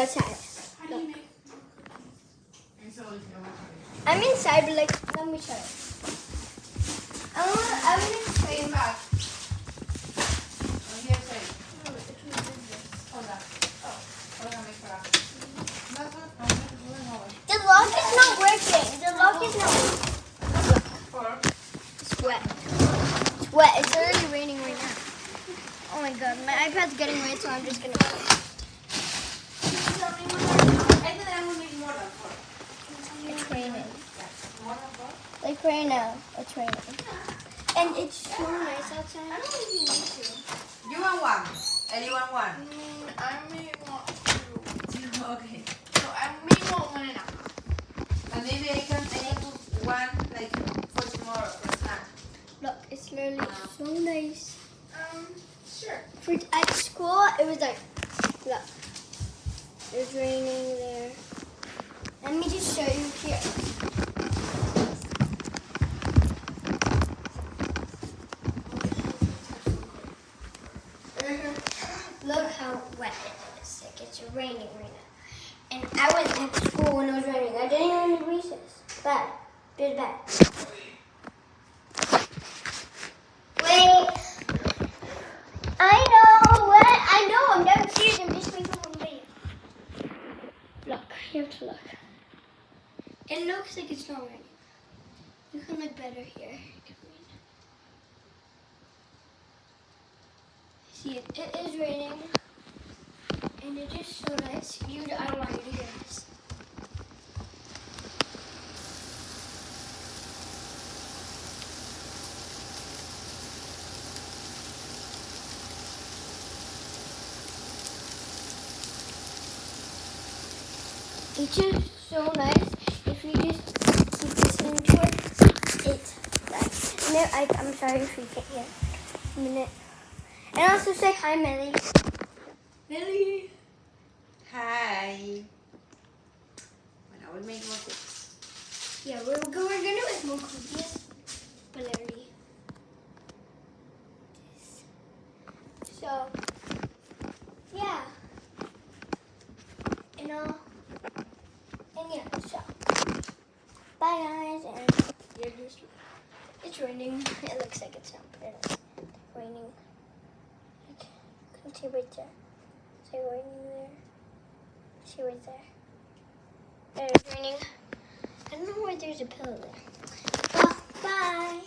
outside. How do you make? I'm inside, but like, let me show you. I want to show you. Back. The lock is not working. The lock is not working. It's wet. It's wet. It's already raining right now. Oh my god, my iPad's getting wet, so I'm just gonna. It's raining. Like right now, it's raining. And it's so nice outside. I don't think you need to. You want one? Ellie want one? I may want two. Okay. No, I may want 1.5. And maybe I can take one like for tomorrow for snack. Look, it's literally so nice. Sure. At school, it was like, look, it's raining there. Let me just show you here. Look how wet it is. Like it's raining right now. And I was at school when it was raining. I didn't even do recess. Bad. It was bad. Wait. I know what? I know. I'm downstairs. I'm just making one video. Look. You have to look. It looks like it's not raining. You can look better here. See, it is raining, and it is so nice. I want you to hear this. It's just so nice if you just keep listening to it. It's nice. I'm sorry if you can't hear. A minute. And also say hi, Millie. Millie. Hi. Bueno, I will make more cookies. Yeah, we're gonna make more cookies. Valerie. So, yeah. And yeah, so. Bye guys, and it's raining. It looks like it's not, but it's raining. Like, you can see right there. See raining there? See right there? There it's raining. I don't know why there's a pillow there. Well, bye.